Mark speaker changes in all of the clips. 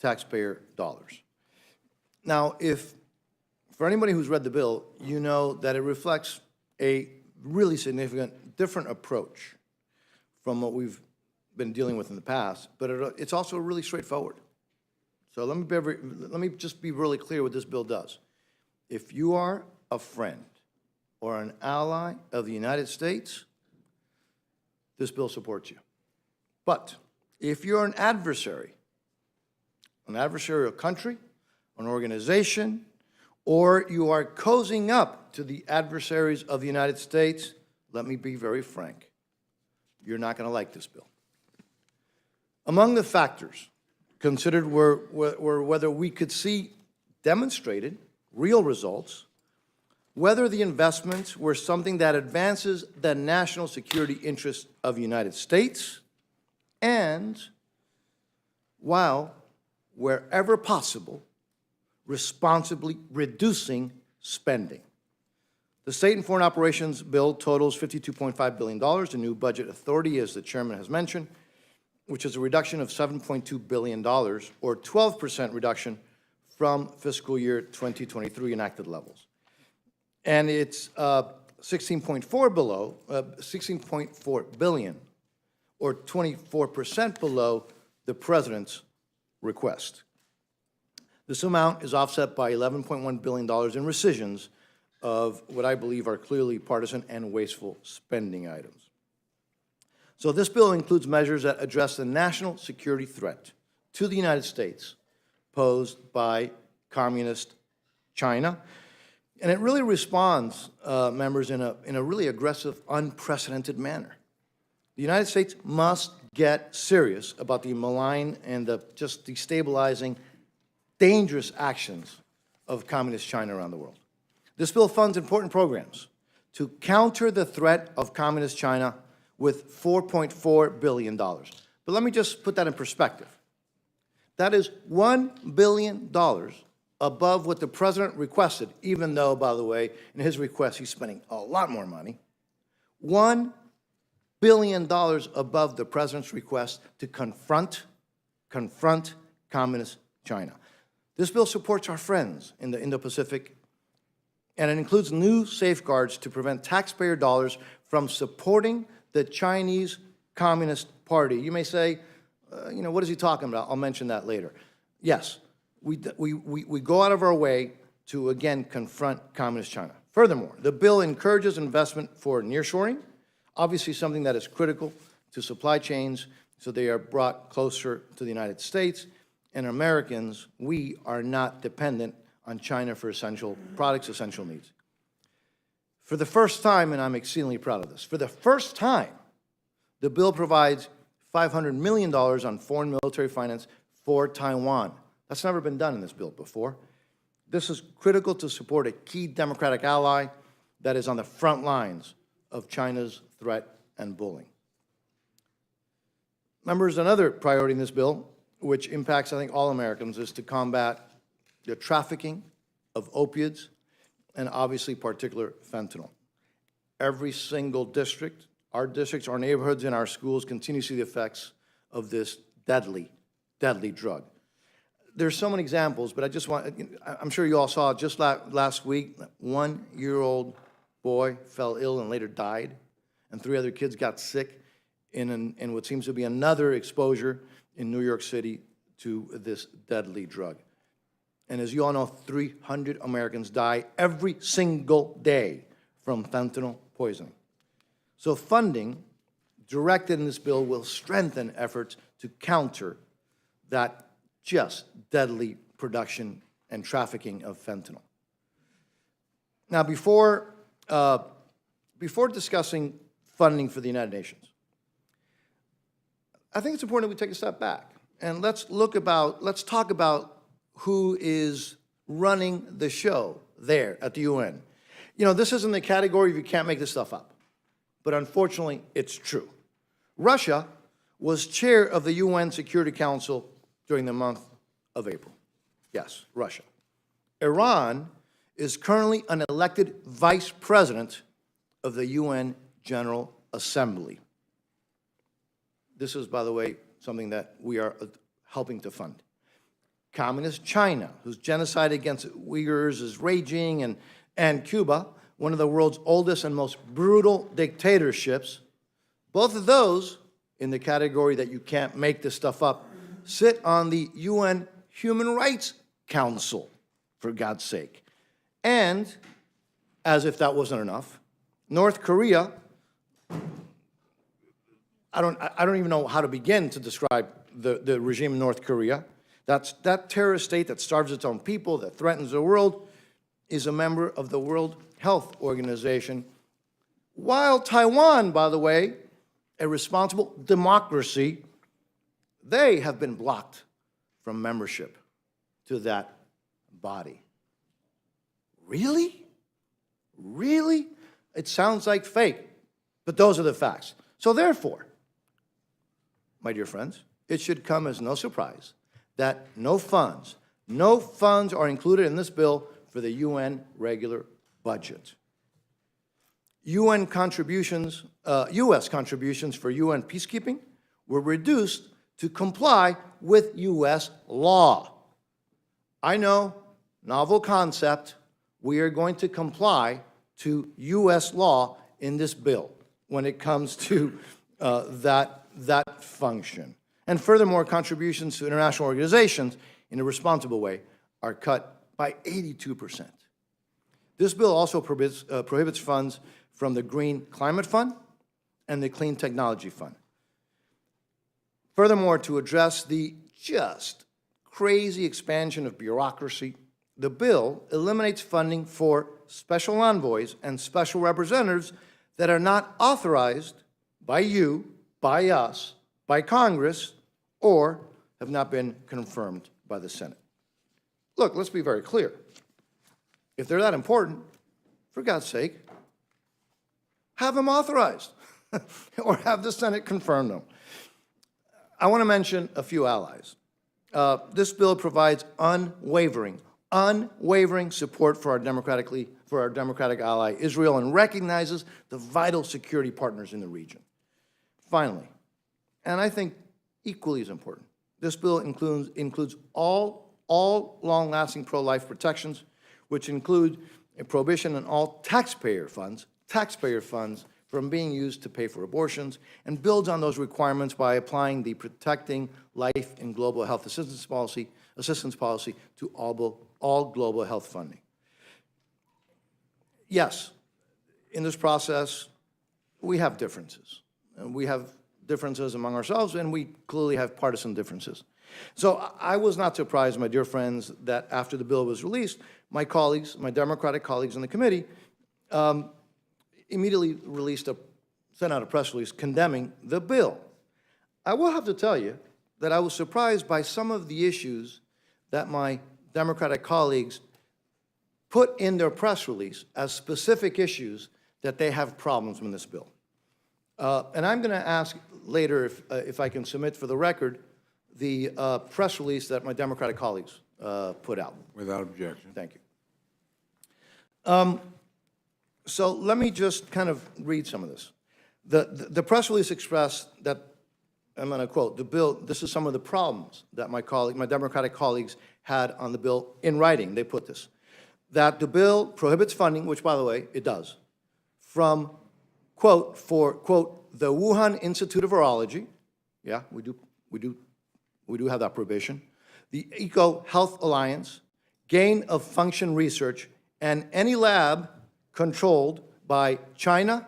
Speaker 1: taxpayer dollars. Now, for anybody who's read the bill, you know that it reflects a really significant different approach from what we've been dealing with in the past, but it's also really straightforward. So let me just be really clear what this bill does. If you are a friend or an ally of the United States, this bill supports you. But if you're an adversarial country, an organization, or you are cozying up to the adversaries of the United States, let me be very frank, you're not going to like this bill. Among the factors considered were whether we could see demonstrated real results, whether the investments were something that advances the national security interests of the United States, and while, wherever possible, responsibly reducing spending. The State and Foreign Operations Bill totals $52.5 billion, the new budget authority, as the chairman has mentioned, which is a reduction of $7.2 billion, or 12% reduction from fiscal year 2023 enacted levels. And it's 16.4 billion, or 24% below the president's request. This amount is offset by $11.1 billion in rescissions of what I believe are clearly partisan and wasteful spending items. So this bill includes measures that address the national security threat to the United States posed by communist China. And it really responds, members, in a really aggressive, unprecedented manner. The United States must get serious about the malign and the just destabilizing, dangerous actions of communist China around the world. This bill funds important programs to counter the threat of communist China with $4.4 billion. But let me just put that in perspective. That is $1 billion above what the president requested, even though, by the way, in his request, he's spending a lot more money. $1 billion above the president's request to confront communist China. This bill supports our friends in the Indo-Pacific, and it includes new safeguards to prevent taxpayer dollars from supporting the Chinese Communist Party. You may say, what is he talking about? I'll mention that later. Yes, we go out of our way to, again, confront communist China. Furthermore, the bill encourages investment for nearshoring, obviously something that is critical to supply chains, so they are brought closer to the United States. And Americans, we are not dependent on China for essential products, essential needs. For the first time, and I'm exceedingly proud of this, for the first time, the bill provides $500 million on foreign military finance for Taiwan. That's never been done in this bill before. This is critical to support a key democratic ally that is on the front lines of China's threat and bullying. Members, another priority in this bill, which impacts, I think, all Americans, is to combat the trafficking of opioids and obviously particular fentanyl. Every single district, our districts, our neighborhoods, and our schools continue to see the effects of this deadly, deadly drug. There's so many examples, but I'm sure you all saw just last week, 1-year-old boy fell ill and later died, and 3 other kids got sick in what seems to be another exposure in New York City to this deadly drug. And as you all know, 300 Americans die every single day from fentanyl poisoning. So funding directed in this bill will strengthen efforts to counter that just deadly production and trafficking of fentanyl. Now, before discussing funding for the United Nations, I think it's important that we take a step back and let's talk about who is running the show there at the UN. This isn't the category of you can't make this stuff up, but unfortunately, it's true. Russia was chair of the UN Security Council during the month of April. Yes, Russia. Iran is currently an elected vice president of the UN General Assembly. This is, by the way, something that we are helping to fund. Communist China, whose genocide against Uyghurs is raging, and Cuba, one of the world's oldest and most brutal dictatorships. Both of those, in the category that you can't make this stuff up, sit on the UN Human Rights Council, for God's sake. And, as if that wasn't enough, North Korea, I don't even know how to begin to describe the regime in North Korea. That terrorist state that starves its own people, that threatens the world, is a member of the World Health Organization. While Taiwan, by the way, a responsible democracy, they have been blocked from membership to that body. Really? Really? It sounds like fake, but those are the facts. So therefore, my dear friends, it should come as no surprise that no funds are included in this bill for the UN regular budget. U.S. contributions for UN peacekeeping were reduced to comply with U.S. law. I know, novel concept, we are going to comply to U.S. law in this bill when it comes to that function. And furthermore, contributions to international organizations in a responsible way are cut by 82%. This bill also prohibits funds from the Green Climate Fund and the Clean Technology Fund. Furthermore, to address the just crazy expansion of bureaucracy, the bill eliminates funding for special envoys and special representatives that are not authorized by you, by us, by Congress, or have not been confirmed by the Senate. Look, let's be very clear. If they're that important, for God's sake, have them authorized or have the Senate confirm them. I want to mention a few allies. This bill provides unwavering support for our democratic ally Israel and recognizes the vital security partners in the region. Finally, and I think equally as important, this bill includes all long-lasting pro-life protections, which include a prohibition on all taxpayer funds from being used to pay for abortions, and builds on those requirements by applying the Protecting Life and Global Health Assistance Policy to all global health funding. Yes, in this process, we have differences. And we have differences among ourselves, and we clearly have partisan differences. So I was not surprised, my dear friends, that after the bill was released, my colleagues, my Democratic colleagues in the committee, immediately sent out a press release condemning the bill. I will have to tell you that I was surprised by some of the issues that my Democratic colleagues put in their press release as specific issues that they have problems with this bill. And I'm going to ask later if I can submit for the record the press release that my Democratic colleagues put out.
Speaker 2: Without objection.
Speaker 1: Thank you. So let me just kind of read some of this. The press release expressed that, I'm going to quote, the bill, this is some of the problems that my Democratic colleagues had on the bill in writing. They put this, that the bill prohibits funding, which, by the way, it does, from, quote, for, quote, the Wuhan Institute of Virology, yeah, we do have that prohibition, the Eco Health Alliance, gain of function research, and any lab controlled by China,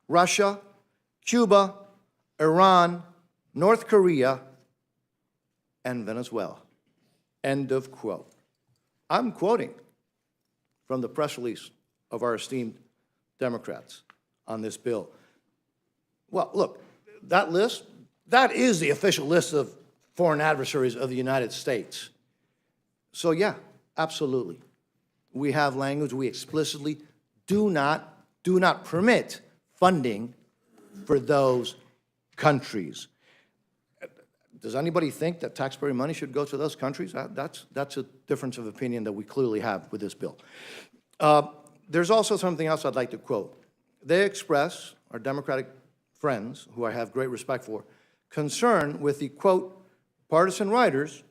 Speaker 1: Russia, Cuba, Iran, North Korea, and Venezuela. End of quote. I'm quoting from the press release of our esteemed Democrats on this bill. Well, look, that list, that is the official list of foreign adversaries of the United States. So yeah, absolutely. We have language, we explicitly do not permit funding for those countries. Does anybody think that taxpayer money should go to those countries? That's a difference of opinion that we clearly have with this bill. There's also something else I'd like to quote. They express, our Democratic friends, who I have great respect for, concern with the, quote, partisan writers,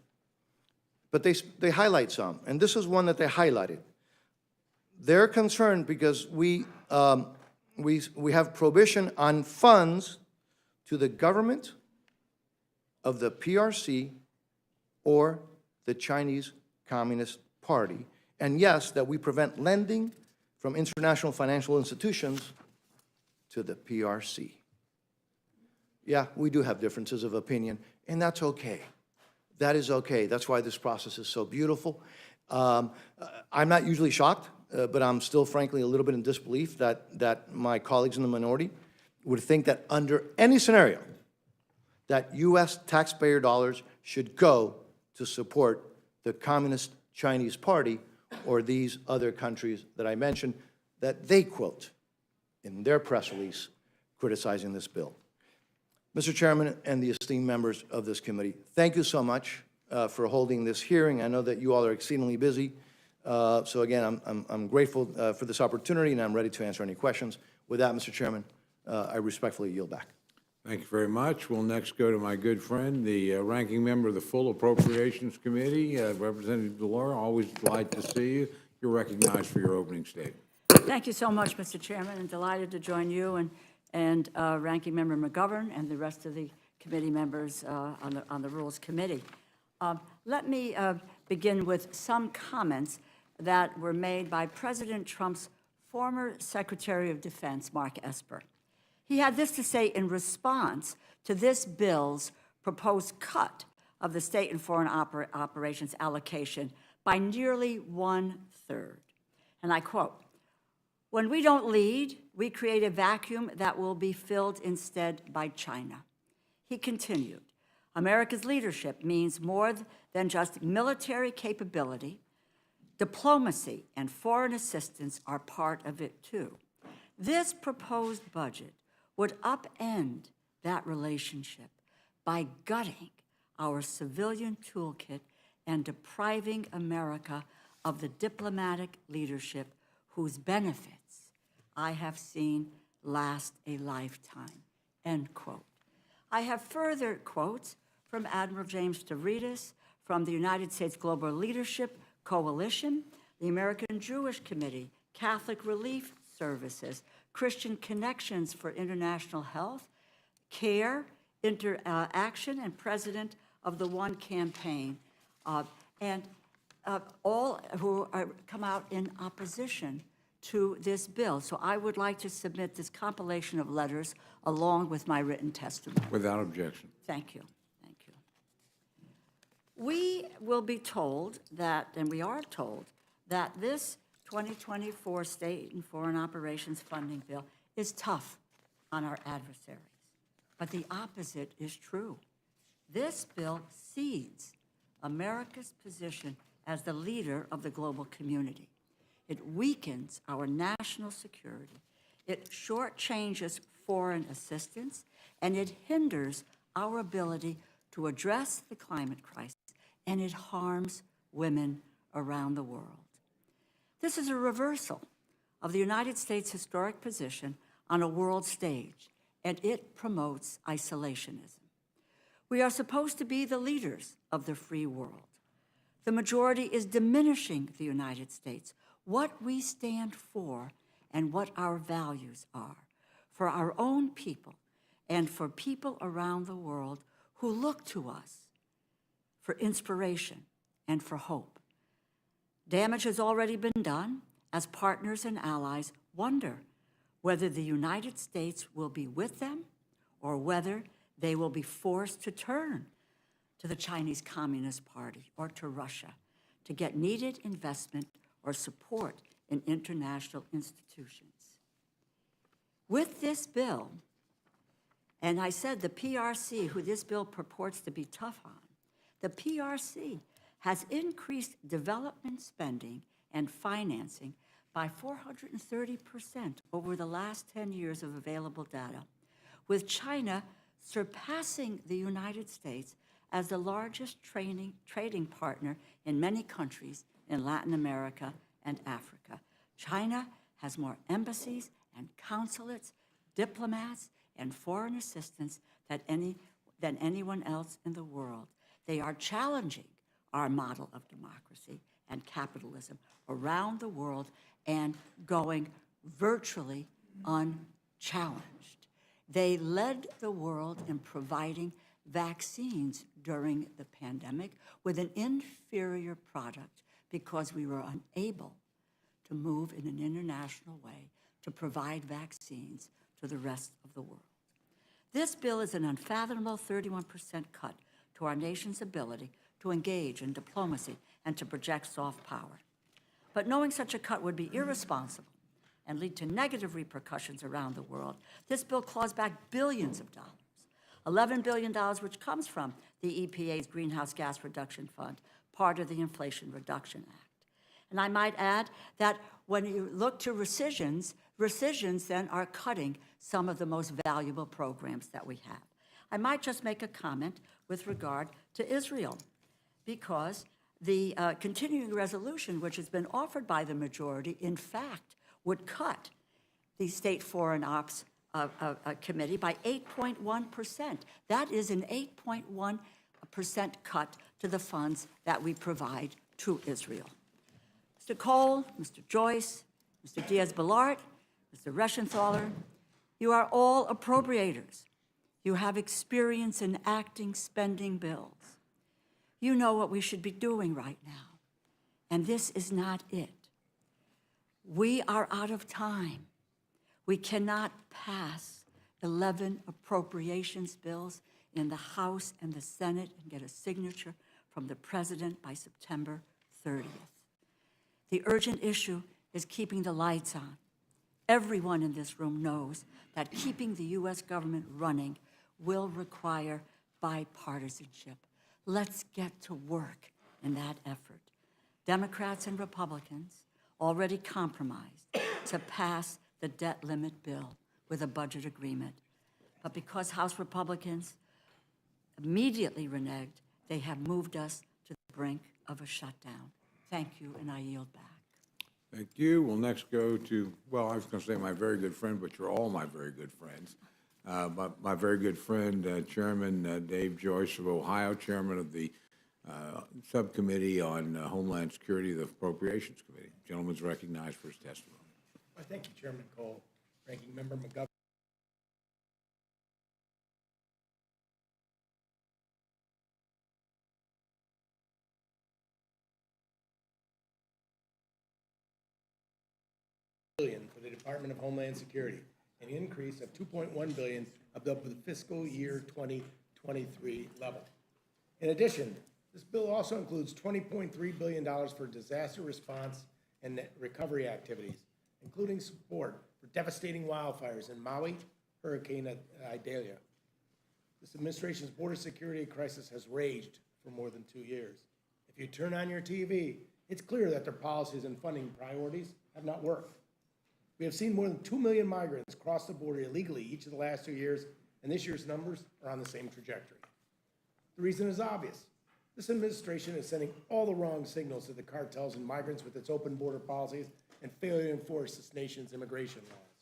Speaker 1: but they highlight some, and this is one that they highlighted. They're concerned because we have prohibition on funds to the government of the PRC or the Chinese Communist Party. And yes, that we prevent lending from international financial institutions to the PRC. Yeah, we do have differences of opinion, and that's okay. That is okay. That's why this process is so beautiful. I'm not usually shocked, but I'm still frankly a little bit in disbelief that my colleagues in the minority would think that under any scenario that U.S. taxpayer dollars should go to support the Communist Chinese Party or these other countries that I mentioned that they quote in their press release criticizing this bill. Mr. Chairman and the esteemed members of this committee, thank you so much for holding this hearing. I know that you all are exceedingly busy. So again, I'm grateful for this opportunity, and I'm ready to answer any questions. With that, Mr. Chairman, I respectfully yield back.
Speaker 2: Thank you very much. We'll next go to my good friend, the ranking member of the Full Appropriations Committee, Representative DeLauro. Always delight to see you. You're recognized for your opening statement.
Speaker 3: Thank you so much, Mr. Chairman, and delighted to join you and Ranking Member McGovern and the rest of the committee members on the Rules Committee. Let me begin with some comments that were made by President Trump's former Secretary of Defense, Mark Esper. He had this to say in response to this bill's proposed cut of the state and foreign operations allocation by nearly 1/3. And I quote, "When we don't lead, we create a vacuum that will be filled instead by China." He continued, "America's leadership means more than just military capability. Diplomacy and foreign assistance are part of it too. This proposed budget would upend that relationship by gutting our civilian toolkit and depriving America of the diplomatic leadership whose benefits I have seen last a lifetime," end quote. I have further quotes from Admiral James Stavridis, from the United States Global Leadership Coalition, the American Jewish Committee, Catholic Relief Services, Christian Connections for International Health, CARE, Interaction, and president of the One Campaign, and all who come out in opposition to this bill. So I would like to submit this compilation of letters along with my written testimony.
Speaker 2: Without objection.
Speaker 3: Thank you. Thank you. We will be told that, and we are told, that this 2024 State and Foreign Operations Funding Bill is tough on our adversaries. But the opposite is true. This bill cedes America's position as the leader of the global community. It weakens our national security. It shortchanges foreign assistance, and it hinders our ability to address the climate crisis, and it harms women around the world. This is a reversal of the United States' historic position on a world stage, and it promotes isolationism. We are supposed to be the leaders of the free world. The majority is diminishing the United States, what we stand for and what our values are, for our own people and for people around the world who look to us for inspiration and for hope. Damage has already been done as partners and allies wonder whether the United States will be with them or whether they will be forced to turn to the Chinese Communist Party or to Russia to get needed investment or support in international institutions. With this bill, and I said the PRC, who this bill purports to be tough on, the PRC has increased development spending and financing by 430% over the last 10 years of available data, with China surpassing the United States as the largest trading partner in many countries in Latin America and Africa. China has more embassies and consulates, diplomats, and foreign assistants than anyone else in the world. They are challenging our model of democracy and capitalism around the world and going virtually unchallenged. They led the world in providing vaccines during the pandemic with an inferior product because we were unable to move in an international way to provide vaccines to the rest of the world. This bill is an unfathomable 31% cut to our nation's ability to engage in diplomacy and to project soft power. But knowing such a cut would be irresponsible and lead to negative repercussions around the world, this bill claws back billions of dollars, $11 billion, which comes from the EPA's Greenhouse Gas Reduction Fund, part of the Inflation Reduction Act. And I might add that when you look to rescissions then are cutting some of the most valuable programs that we have. I might just make a comment with regard to Israel, because the continuing resolution, which has been offered by the majority, in fact, would cut the State Foreign Ops Committee by 8.1%. That is an 8.1% cut to the funds that we provide to Israel. Mr. Cole, Mr. Joyce, Mr. Diaz-Balart, Mr. Reschenthaler, you are all appropriators. You have experience in acting spending bills. You know what we should be doing right now, and this is not it. We are out of time. We cannot pass 11 appropriations bills in the House and the Senate and get a signature from the President by September 30th. The urgent issue is keeping the lights on. Everyone in this room knows that keeping the U.S. government running will require bipartisanship. Let's get to work in that effort. Democrats and Republicans already compromised to pass the debt limit bill with a budget agreement. But because House Republicans immediately reneged, they have moved us to the brink of a shutdown. Thank you, and I yield back.
Speaker 2: Thank you. We'll next go to, well, I was going to say my very good friend, but you're all my very good friends. My very good friend, Chairman Dave Joyce of Ohio, Chairman of the Subcommittee on Homeland Security of the Appropriations Committee. Gentleman's recognized for his testimony.
Speaker 4: Well, thank you, Chairman Cole. Ranking Member McGovern. Billion for the Department of Homeland Security, an increase of $2.1 billion above the fiscal year 2023 level. In addition, this bill also includes $20.3 billion for disaster response and recovery activities, including support for devastating wildfires in Maui, Hurricane Idalia. This administration's border security crisis has raged for more than 2 years. If you turn on your TV, it's clear that their policies and funding priorities have not worked. We have seen more than 2 million migrants cross the border illegally each of the last 2 years, and this year's numbers are on the same trajectory. The reason is obvious. This administration is sending all the wrong signals to the cartels and migrants with its open border policies and failure to enforce this nation's immigration laws.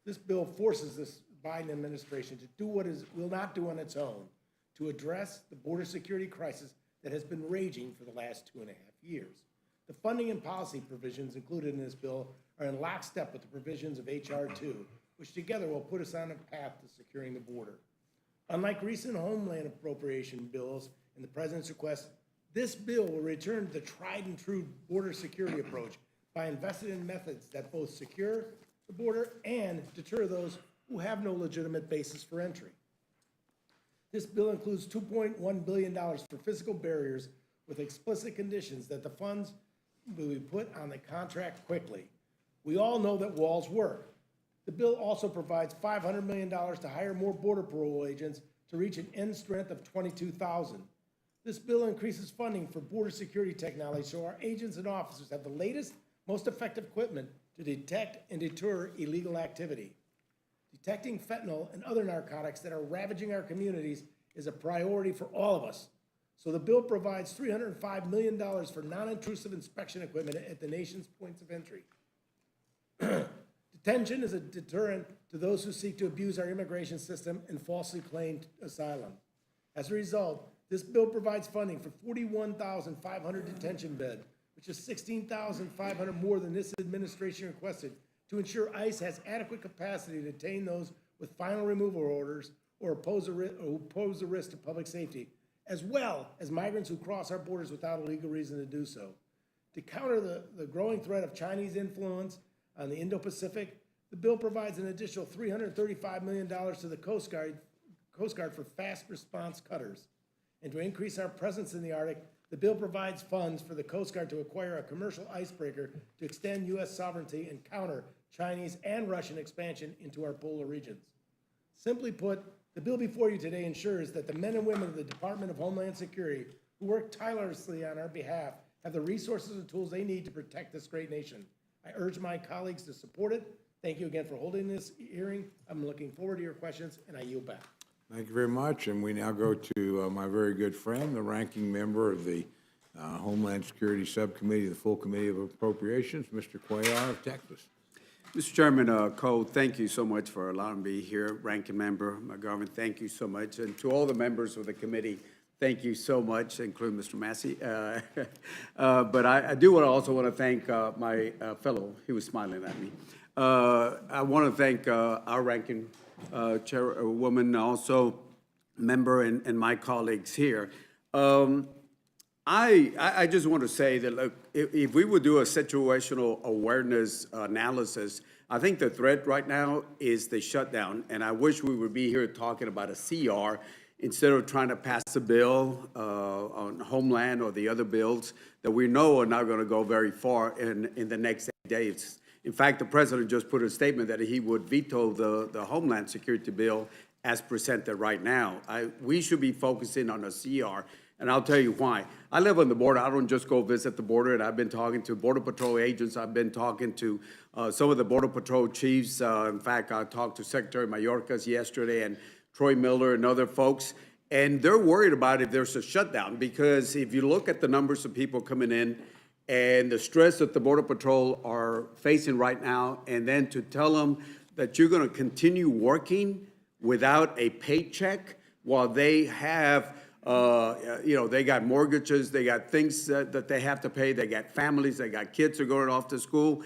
Speaker 4: This bill forces this Biden administration to do what it will not do on its own to address the border security crisis that has been raging for the last 2.5 years. The funding and policy provisions included in this bill are in lockstep with the provisions of H.R. 2, which together will put us on a path to securing the border. Unlike recent homeland appropriation bills and the President's request, this bill will return to the tried and true border security approach by investing in methods that both secure the border and deter those who have no legitimate basis for entry. This bill includes $2.1 billion for physical barriers with explicit conditions that the funds will be put on the contract quickly. We all know that walls work. The bill also provides $500 million to hire more Border Patrol agents to reach an end strength of 22,000. This bill increases funding for border security technology so our agents and officers have the latest, most effective equipment to detect and deter illegal activity. Detecting fentanyl and other narcotics that are ravaging our communities is a priority for all of us. So the bill provides $305 million for non-intrusive inspection equipment at the nation's points of entry. Detention is a deterrent to those who seek to abuse our immigration system and falsely claim asylum. As a result, This bill provides funding for 41,500 detention beds, which is 16,500 more than this administration requested, to ensure ICE has adequate capacity to detain those with final removal orders or pose a risk to public safety, as well as migrants who cross our borders without a legal reason to do so. To counter the growing threat of Chinese influence on the Indo-Pacific, the bill provides an additional $335 million to the Coast Guard for fast response cutters. And to increase our presence in the Arctic, the bill provides funds for the Coast Guard to acquire a commercial icebreaker to extend U.S. sovereignty and counter Chinese and Russian expansion into our polar regions. Simply put, the bill before you today ensures that the men and women of the Department of Homeland Security who work tirelessly on our behalf have the resources and tools they need to protect this great nation. I urge my colleagues to support it. Thank you again for holding this hearing. I'm looking forward to your questions, and I yield back.
Speaker 2: Thank you very much, and we now go to my very good friend, the ranking member of the Homeland Security Subcommittee, the full Committee of Appropriations, Mr. Cuellar of Texas.
Speaker 5: Mr. Chairman, Cole, thank you so much for allowing me here. Ranking Member McGovern, thank you so much. And to all the members of the committee, thank you so much, including Mr. Massey. But I do also want to thank my fellow, he was smiling at me. I want to thank our ranking chairwoman, also member, and my colleagues here. I just want to say that, look, if we would do a situational awareness analysis, I think the threat right now is the shutdown, and I wish we would be here talking about a CR instead of trying to pass a bill on Homeland or the other bills that we know are not going to go very far in the next 8 days. In fact, the president just put a statement that he would veto the Homeland Security bill as presented right now. We should be focusing on a CR, and I'll tell you why. I live on the border. I don't just go visit the border, and I've been talking to Border Patrol agents. I've been talking to some of the Border Patrol chiefs. In fact, I talked to Secretary Mayorkas yesterday and Troy Miller and other folks, and they're worried about if there's a shutdown, because if you look at the numbers of people coming in and the stress that the Border Patrol are facing right now, and then to tell them that you're going to continue working without a paycheck while they have, they got mortgages, they got things that they have to pay, they got families, they got kids who are going off to school.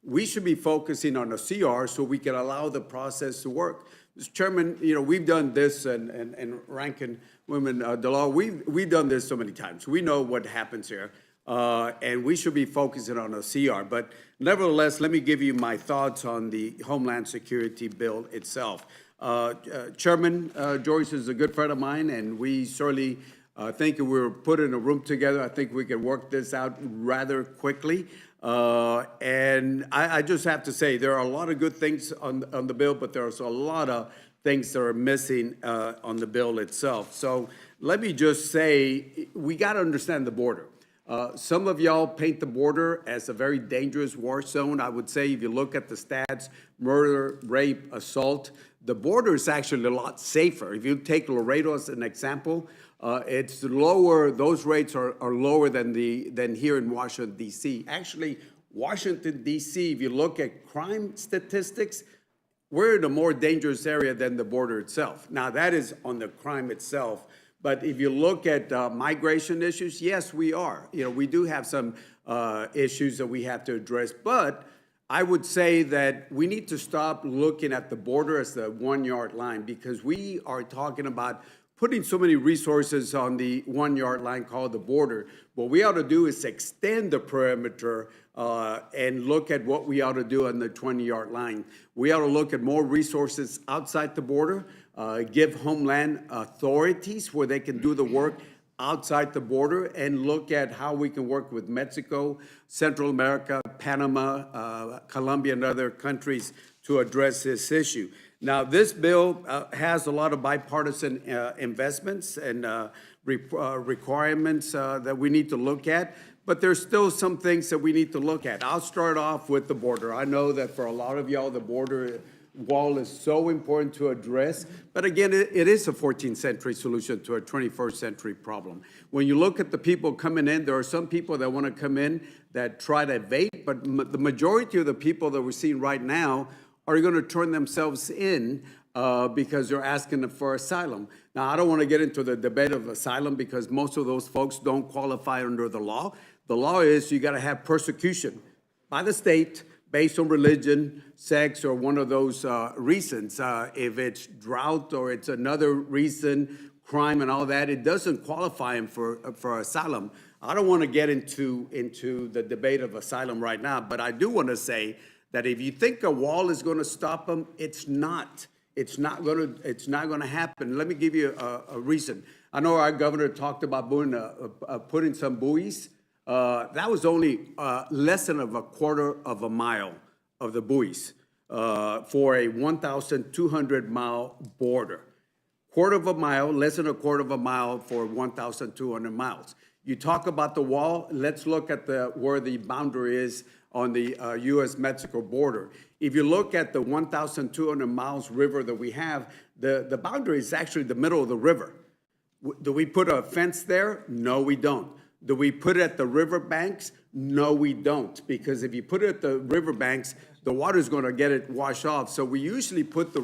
Speaker 5: We should be focusing on a CR so we can allow the process to work. Mr. Chairman, we've done this, and ranking women, DeLaw, we've done this so many times. We know what happens here. And we should be focusing on a CR. But nevertheless, let me give you my thoughts on the Homeland Security bill itself. Chairman Joyce is a good friend of mine, and we certainly think if we were put in a room together, I think we can work this out rather quickly. And I just have to say, there are a lot of good things on the bill, but there's a lot of things that are missing on the bill itself. So let me just say, we got to understand the border. Some of y'all paint the border as a very dangerous war zone. I would say if you look at the stats, murder, rape, assault, the border is actually a lot safer. If you take Laredo as an example, it's lower, those rates are lower than here in Washington, D.C. Actually, Washington, D.C., if you look at crime statistics, we're in a more dangerous area than the border itself. Now, that is on the crime itself. But if you look at migration issues, yes, we are. We do have some issues that we have to address. But I would say that we need to stop looking at the border as the 1 yard line, because we are talking about putting so many resources on the 1 yard line called the border. What we ought to do is extend the perimeter and look at what we ought to do on the 20-yard line. We ought to look at more resources outside the border, give Homeland authorities where they can do the work outside the border, and look at how we can work with Mexico, Central America, Panama, Colombia, and other countries to address this issue. Now, this bill has a lot of bipartisan investments and requirements that we need to look at, but there's still some things that we need to look at. I'll start off with the border. I know that for a lot of y'all, the border wall is so important to address, but again, it is a 14th century solution to a 21st century problem. When you look at the people coming in, there are some people that want to come in that try to evade, but the majority of the people that we're seeing right now are going to turn themselves in because they're asking for asylum. Now, I don't want to get into the debate of asylum because most of those folks don't qualify under the law. The law is you got to have persecution by the state based on religion, sex, or one of those reasons. If it's drought or it's another reason, crime and all that, it doesn't qualify him for asylum. I don't want to get into the debate of asylum right now, but I do want to say that if you think a wall is going to stop them, it's not. It's not going to happen. Let me give you a reason. I know our governor talked about putting some buoys. That was only less than a quarter of a mile of the buoys for a 1,200-mile border. Quarter of a mile, less than a quarter of a mile for 1,200 miles. You talk about the wall, let's look at where the boundary is on the U.S.-Mexico border. If you look at the 1,200 miles river that we have, the boundary is actually the middle of the river. Do we put a fence there? No, we don't. Do we put it at the river banks? No, we don't, because if you put it at the river banks, the water's going to get it washed off. So we usually put the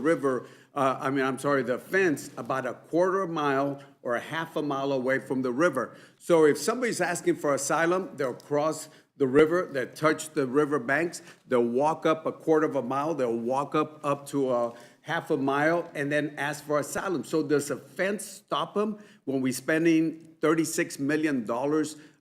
Speaker 5: fence about a quarter mile or a half a mile away from the river. So if somebody's asking for asylum, they'll cross the river, they'll touch the river banks, they'll walk up a quarter of a mile, they'll walk up to a half a mile, and then ask for asylum. So does a fence stop them when we're spending $36 million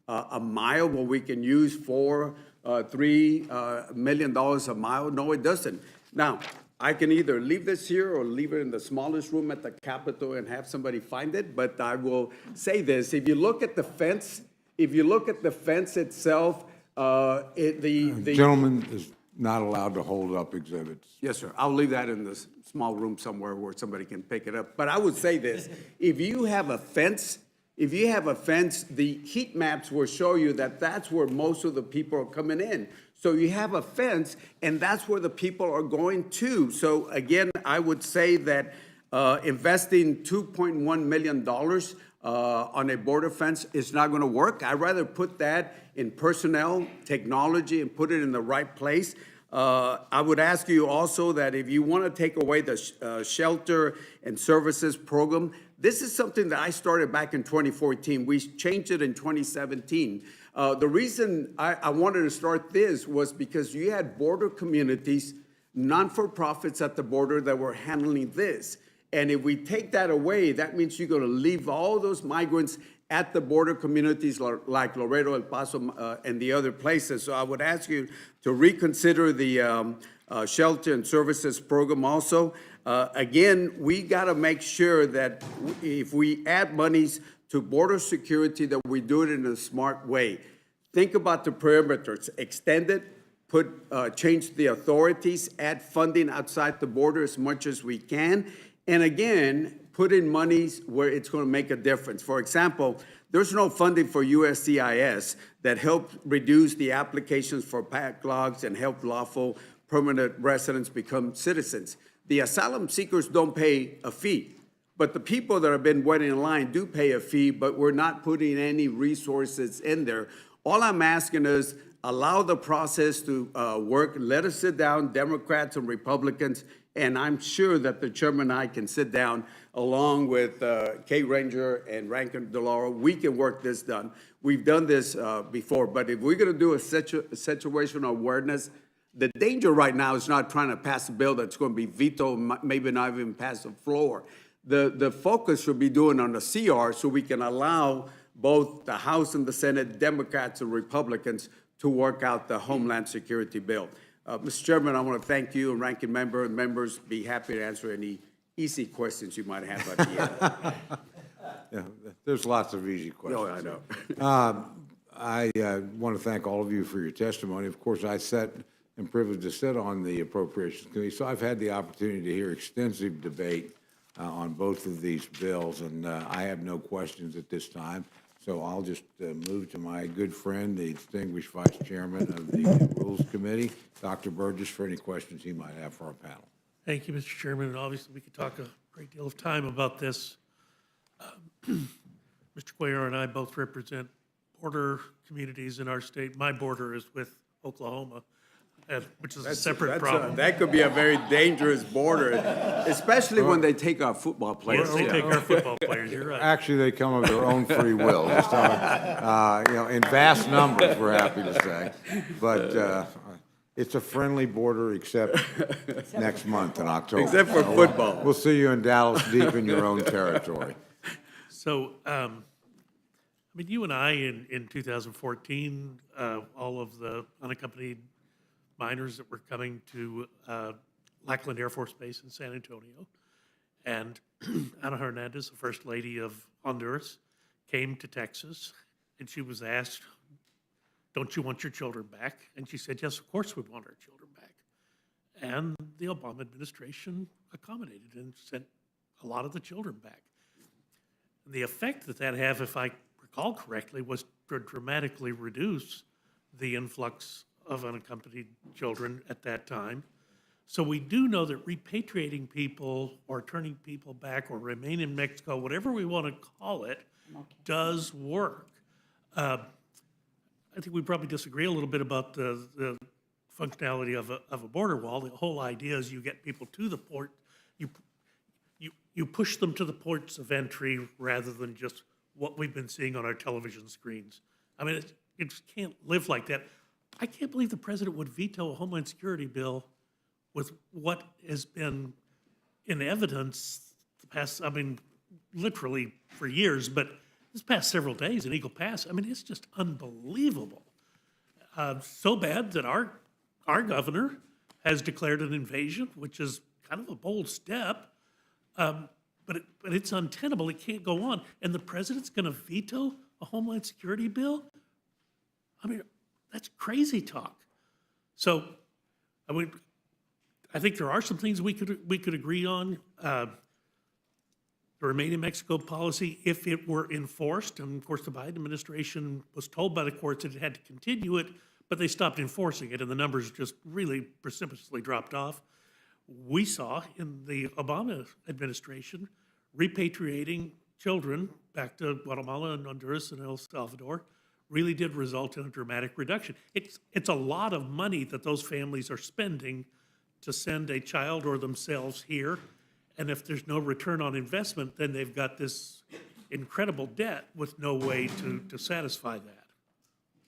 Speaker 5: a mile when we can use $3 million a mile? No, it doesn't. Now, I can either leave this here or leave it in the smallest room at the Capitol and have somebody find it, but I will say this. If you look at the fence, itself,
Speaker 2: The gentleman is not allowed to hold up exhibits.
Speaker 5: Yes, sir. I'll leave that in the small room somewhere where somebody can pick it up. But I would say this, if you have a fence, the heat maps will show you that that's where most of the people are coming in. So you have a fence, and that's where the people are going to. So again, I would say that investing $2.1 million on a border fence is not going to work. I'd rather put that in personnel, technology, and put it in the right place. I would ask you also that if you want to take away the shelter and services program, this is something that I started back in 2014. We changed it in 2017. The reason I wanted to start this was because you had border communities, non-for-profits at the border that were handling this. And if we take that away, that means you're going to leave all those migrants at the border communities like Laredo, El Paso, and the other places. So I would ask you to reconsider the shelter and services program also. Again, we got to make sure that if we add monies to border security, that we do it in a smart way. Think about the perimeters, extend it, change the authorities, add funding outside the border as much as we can, and again, put in monies where it's going to make a difference. For example, there's no funding for USCIS that helped reduce the applications for backlogs and help lawful permanent residents become citizens. The asylum seekers don't pay a fee, but the people that have been waiting in line do pay a fee, but we're not putting any resources in there. All I'm asking is allow the process to work. Let us sit down, Democrats and Republicans, and I'm sure that the chairman and I can sit down along with Kay Ranger and Rankin DeLauro. We can work this done. We've done this before, but if we're going to do a situational awareness, the danger right now is not trying to pass a bill that's going to be vetoed, maybe not even pass the floor. The focus should be doing on the CR so we can allow both the House and the Senate, Democrats and Republicans, to work out the Homeland Security bill. Mr. Chairman, I want to thank you and Ranking Member and members. Be happy to answer any easy questions you might have at the end.
Speaker 2: Yeah, there's lots of easy questions.
Speaker 5: No, I know.
Speaker 2: I want to thank all of you for your testimony. Of course, I am privileged to sit on the Appropriations Committee, so I've had the opportunity to hear extensive debate on both of these bills, and I have no questions at this time. So I'll just move to my good friend, the distinguished Vice Chairman of the Rules Committee, Dr. Burgess, for any questions he might have for our panel.
Speaker 6: Thank you, Mr. Chairman. And obviously, we could talk a great deal of time about this. Mr. Cuellar and I both represent border communities in our state. My border is with Oklahoma. which is a separate
Speaker 5: That's
Speaker 6: problem.
Speaker 5: that could be a very dangerous border, especially when they take our football players.
Speaker 6: Yes, they
Speaker 5: there.
Speaker 6: take our football players, you're right.
Speaker 2: Actually, they come of their own free will, just in vast numbers, we're happy to say. But it's a friendly border except next month in October.
Speaker 5: Except for football.
Speaker 2: We'll see you in Dallas, deep in your own territory.
Speaker 6: So, I mean, you and I in 2014, all of the unaccompanied minors that were coming to Lackland Air Force Base in San Antonio, and Ana Hernandez, the First Lady of Honduras, came to Texas, and she was asked, "Don't you want your children back?" And she said, "Yes, of course we want our children back." And the Obama administration accommodated and sent a lot of the children back. The effect that that had, if I recall correctly, was to dramatically reduce the influx of unaccompanied children at that time. So we do know that repatriating people or turning people back or remain in Mexico, whatever we want to call it, does work. I think we probably disagree a little bit about the functionality of a border wall. The whole idea is you get people to the port, you push them to the ports of entry rather than just what we've been seeing on our television screens. I mean, it just can't live like that. I can't believe the president would veto a Homeland Security bill with what has been in evidence the past, I mean, literally for years, but this past several days in Eagle Pass, I mean, it's just unbelievable. So bad that our governor has declared an invasion, which is kind of a bold step. But it's untenable. It can't go on. And the president's going to veto a Homeland Security bill? I mean, that's crazy talk. So, I mean, I think there are some things we could agree on. The Remain in Mexico policy, if it were enforced, and of course the Biden administration was told by the courts that it had to continue it, but they stopped enforcing it, and the numbers just really precipitously dropped off. We saw in the Obama administration repatriating children back to Guatemala and Honduras and El Salvador really did result in a dramatic reduction. It's a lot of money that those families are spending to send a child or themselves here, and if there's no return on investment, then they've got this incredible debt with no way to satisfy that.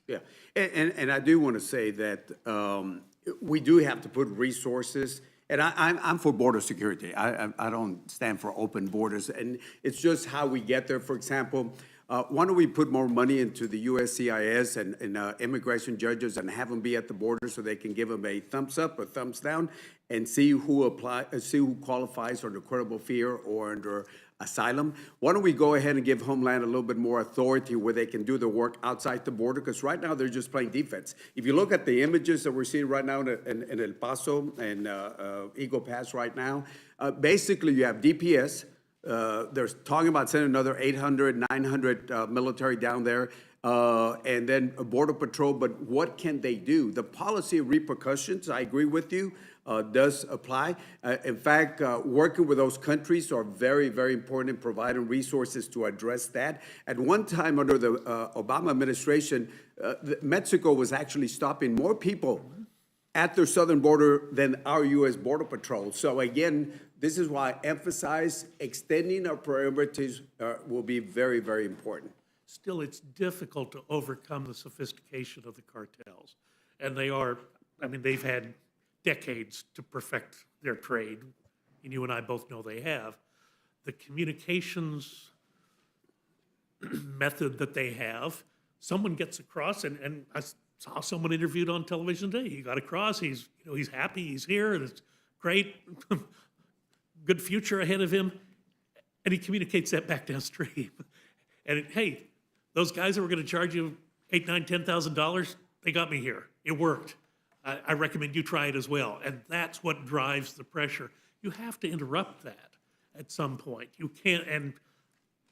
Speaker 5: Yeah, and I do want to say that we do have to put resources, and I'm for border security. I don't stand for open borders, and it's just how we get there. For example, why don't we put more money into the USCIS and immigration judges and have them be at the border so they can give them a thumbs up or thumbs down and see who qualifies under credible fear or under asylum. Why don't we go ahead and give Homeland a little bit more authority where they can do the work outside the border? Because right now they're just playing defense. If you look at the images that we're seeing right now in El Paso and Eagle Pass right now, basically you have DPS. They're talking about sending another 800, 900 military down there, and then a border patrol. But what can they do? The policy repercussions, I agree with you, does apply. In fact, working with those countries are very, very important in providing resources to address that. At one time under the Obama administration, Mexico was actually stopping more people at their southern border than our U.S. Border Patrol. So again, this is why I emphasize extending our priorities will be very, very important.
Speaker 6: Still, it's difficult to overcome the sophistication of the cartels. And they are, I mean, they've had decades to perfect their trade, and you and I both know they have. The communications method that they have, someone gets across, and I saw someone interviewed on television today. He got across, he's happy, he's here, and it's great, good future ahead of him, and he communicates that back downstream. And hey, those guys that were going to charge you $8,000, $9,000, $10,000, they got me here. It worked. I recommend you try it as well. And that's what drives the pressure. You have to interrupt that at some point. You can't, and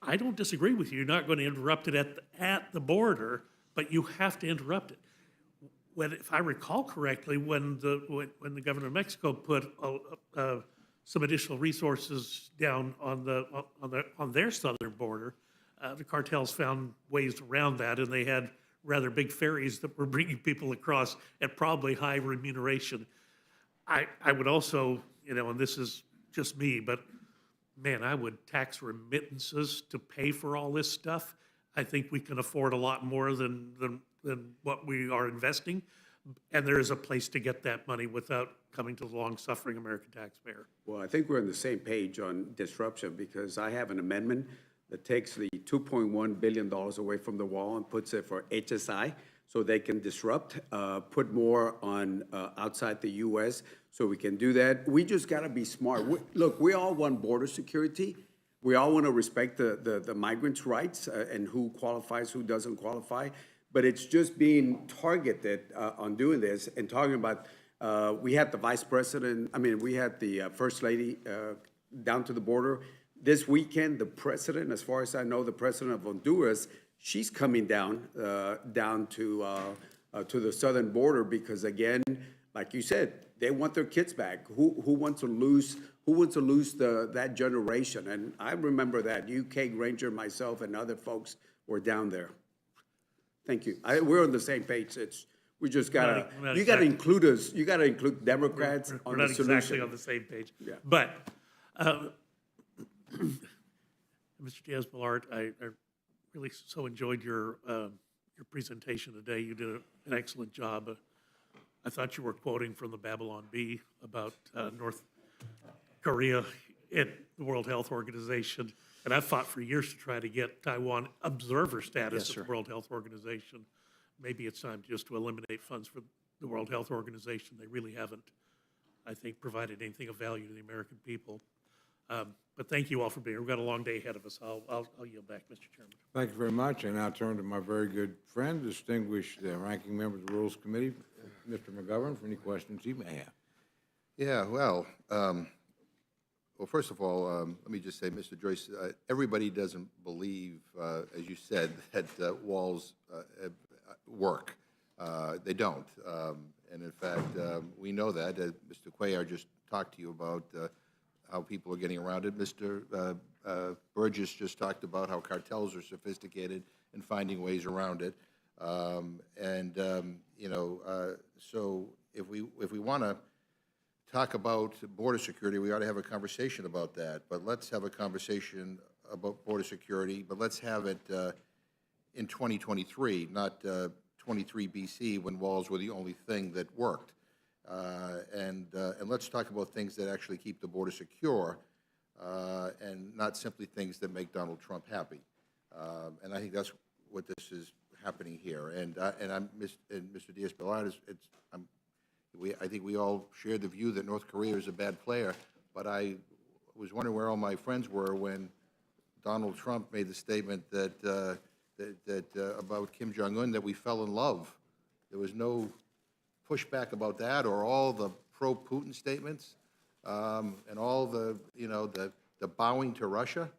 Speaker 6: I don't disagree with you. You're not going to interrupt it at the border, but you have to interrupt it. If I recall correctly, when the governor of Mexico put some additional resources down on their southern border, the cartels found ways around that, and they had rather big ferries that were bringing people across at probably high remuneration. I would also, and this is just me, but man, I would tax remittances to pay for all this stuff. I think we can afford a lot more than what we are investing. And there is a place to get that money without coming to the long-suffering American taxpayer.
Speaker 5: Well, I think we're on the same page on disruption, because I have an amendment that takes the $2.1 billion away from the wall and puts it for HSI, so they can disrupt, put more on outside the U.S., so we can do that. We just got to be smart. Look, we all want border security. We all want to respect the migrants' rights and who qualifies, who doesn't qualify. But it's just being targeted on doing this and talking about, we had the vice president, we had the first lady down to the border. This weekend, the president, as far as I know, the president of Honduras, she's coming down to the southern border because, again, like you said, they want their kids back. Who wants to lose that generation? And I remember that. You, Kay Granger, myself, and other folks were down there. Thank you. We're on the same page. We just gotta,
Speaker 6: We're not
Speaker 5: you gotta
Speaker 6: exactly-
Speaker 5: include us, you gotta include Democrats
Speaker 6: We're
Speaker 5: on
Speaker 6: not
Speaker 5: the
Speaker 6: exactly
Speaker 5: solution.
Speaker 6: on the same page.
Speaker 5: Yeah.
Speaker 6: But, Mr. Diaz-Balart, I really so enjoyed your presentation today. You did an excellent job. I thought you were quoting from the Babylon Bee about North Korea at the World Health Organization. And I've fought for years to try to get Taiwan observer status at the World Health Organization. Maybe it's time just to eliminate funds for the World Health Organization. They really haven't, I think, provided anything of value to the American people. But thank you all for being here. We've got a long day ahead of us. I'll yield back, Mr. Chairman.
Speaker 2: Thank you very much. I now turn to my very good friend, distinguished ranking member of the Rules Committee, Mr. McGovern, for any questions he may have.
Speaker 7: Yeah, well, first of all, let me just say, Mr. Joyce, everybody doesn't believe, as you said, that walls work. They don't. And in fact, we know that. Mr. Cuellar just talked to you about how people are getting around it. Mr. Burgess just talked about how cartels are sophisticated in finding ways around it. So if we want to talk about border security, we ought to have a conversation about that. But let's have a conversation about border security, but let's have it in 2023, not 23 BC, when walls were the only thing that worked. And let's talk about things that actually keep the border secure, and not simply things that make Donald Trump happy. And I think that's what this is happening here. And Mr. Diaz-Balart, I think we all share the view that North Korea is a bad player, but I was wondering where all my friends were when Donald Trump made the statement that about Kim Jong-un, that we fell in love. There was no pushback about that, or all the pro-Putin statements, and all the bowing to Russia.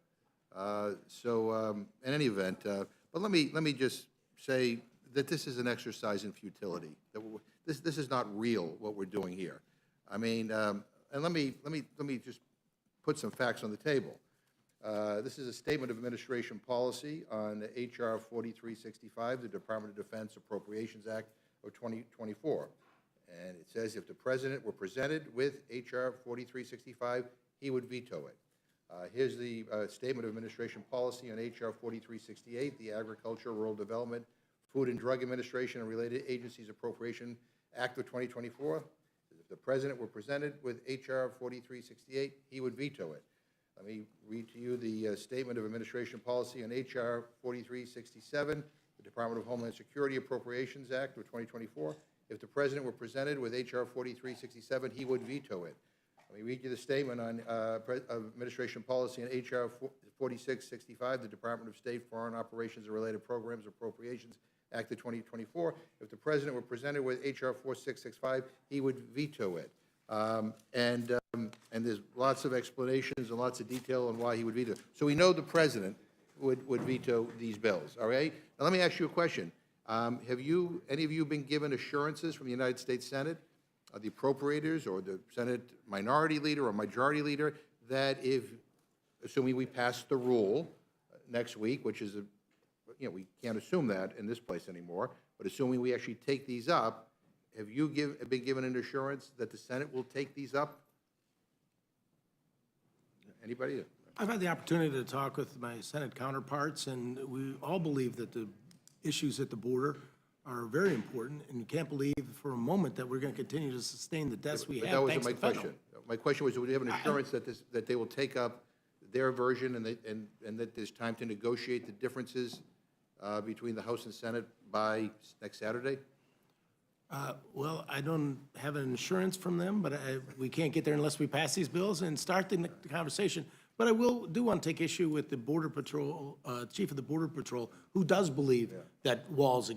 Speaker 7: In any event, but let me just say that this is an exercise in futility. That this is not real, what we're doing here. I mean, and let me just put some facts on the table. This is a statement of administration policy on H.R. 4365, the Department of Defense Appropriations Act of 2024. And it says if the President were presented with H.R. 4365, he would veto it. Here's the statement of administration policy on H.R. 4368, the Agriculture, Rural Development, Food and Drug Administration and Related Agencies Appropriation Act of 2024. If the President were presented with H.R. 4368, he would veto it. Let me read to you the statement of administration policy on H.R. 4367, the Department of Homeland Security Appropriations Act of 2024. If the President were presented with H.R. 4367, he would veto it. Let me read you the statement on administration policy on H.R. 4665, the Department of State Foreign Operations and Related Programs Appropriations Act of 2024. If the President were presented with H.R. 4665, he would veto it. And there's lots of explanations and lots of detail on why he would veto it. So we know the President would veto these bills, all right? Now let me ask you a question. Have any of you been given assurances from the United States Senate, the appropriators or the Senate minority leader or majority leader, that if, assuming we pass the rule next week, which is we can't assume that in this place anymore, but assuming we actually take these up, have you been given an assurance that the Senate will take these up? Anybody?
Speaker 4: I've had the opportunity to talk with my Senate counterparts, and we all believe that the issues at the border are very important, and you can't believe for a moment that we're going to continue to sustain the debts we
Speaker 7: But
Speaker 4: have,
Speaker 7: that
Speaker 4: thanks
Speaker 7: wasn't
Speaker 4: to
Speaker 7: my
Speaker 4: federal.
Speaker 7: question. My question was, do we have an assurance that they will take up their version and that there's time to negotiate the differences between the House and Senate by next Saturday?
Speaker 4: Well, I don't have an assurance from them, but we can't get there unless we pass these bills and start the conversation. But I do want to take issue with the Border Patrol, Chief of the Border Patrol, who does believe that walls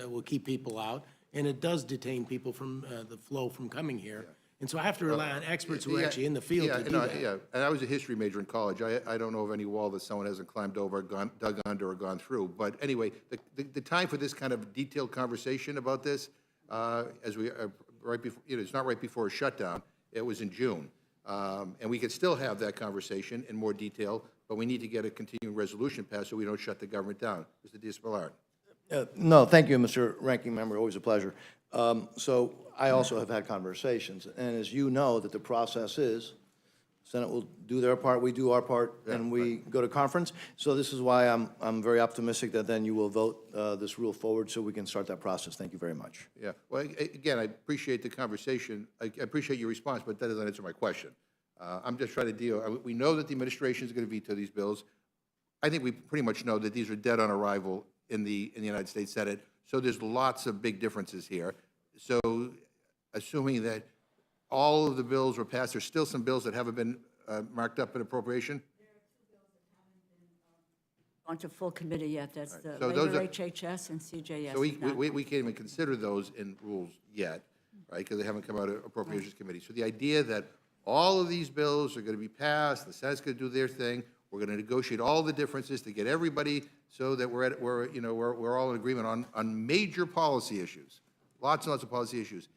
Speaker 4: will keep people out, and it does detain people from the flow from coming here. And so I have to rely on experts who are actually in the field to do that.
Speaker 7: Yeah, and I was a history major in college. I don't know of any wall that someone hasn't climbed over, dug under, or gone through. But anyway, the time for this kind of detailed conversation about this, as we, right before, it's not right before a shutdown, it was in June. And we could still have that conversation in more detail, but we need to get a continuing resolution passed so we don't shut the government down. Mr. Diaz-Balart.
Speaker 1: No, thank you, Mr. Ranking Member, always a pleasure. So I also have had conversations, and as you know, that the process is, Senate will do their part, we do our part, and we go to conference. So this is why I'm very optimistic that then you will vote this rule forward so we can start that process. Thank you very much.
Speaker 7: Yeah, well, again, I appreciate the conversation. I appreciate your response, but that doesn't answer my question. I'm just trying to deal, we know that the administration is going to veto these bills. I think we pretty much know that these are dead on arrival in the United States Senate, so there's lots of big differences here. So assuming that all of the bills were passed, there's still some bills that haven't been marked up in appropriation?
Speaker 3: On to full committee yet, that's the
Speaker 7: So those
Speaker 3: labor
Speaker 7: are-
Speaker 3: HHS and CJS.
Speaker 7: So
Speaker 3: is not-
Speaker 7: we can't even consider those in rules yet, right, because they haven't come out of Appropriations Committee. So the idea that all of these bills are going to be passed, the Senate's going to do their thing, we're going to negotiate all the differences to get everybody so that we're all in agreement on major policy issues, lots and lots of policy issues.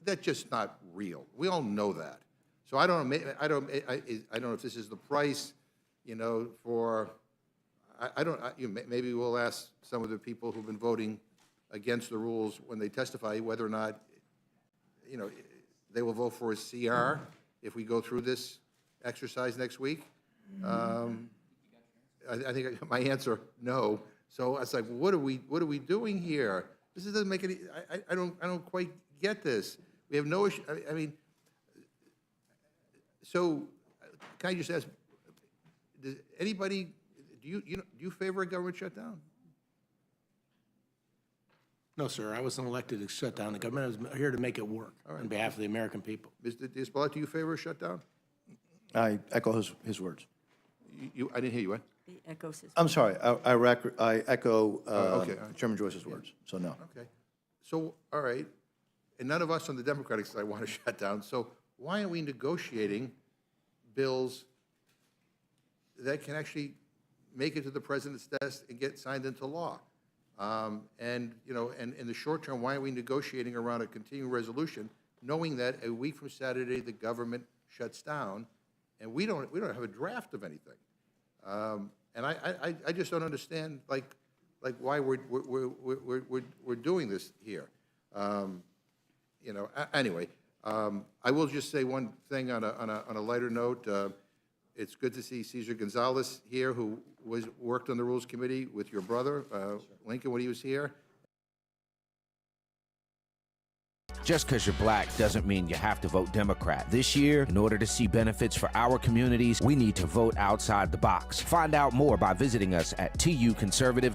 Speaker 7: That's just not real. We all know that. So I don't know if this is the price, for, maybe we'll ask some of the people who've been voting against the rules when they testify whether or not, they will vote for a CR if we go through this exercise next week. I think my answer, no. So it's like, what are we doing here? This doesn't make any, I don't quite get this. We have no issue, I mean, so can I just ask, does anybody, do you favor a government shutdown?
Speaker 4: No, sir, I wasn't elected to shut down the government. I was here to make it work on behalf of the American people.
Speaker 7: Mr. Diaz-Balart, do you favor a shutdown?
Speaker 1: I echo his words.
Speaker 7: I didn't hear you, what?
Speaker 3: He echoes his.
Speaker 1: I'm sorry, I echo
Speaker 7: okay.
Speaker 1: Chairman Joyce's words, so no.
Speaker 7: Okay. So, all right, and none of us on the Democratic side want to shut down, so why aren't we negotiating bills that can actually make it to the president's desk and get signed into law? And in the short term, why aren't we negotiating around a continuing resolution, knowing that a week from Saturday, the government shuts down, and we don't have a draft of anything? And I just don't understand, why we're doing this here. Anyway, I will just say one thing on a lighter note. It's good to see Cesar Gonzalez here, who worked on the Rules Committee with your brother, Lincoln, when he was here.
Speaker 8: Just because you're black doesn't mean you have to vote Democrat. This year, in order to see benefits for our communities, we need to vote outside the box. Find out more by visiting us at tuconservative.org.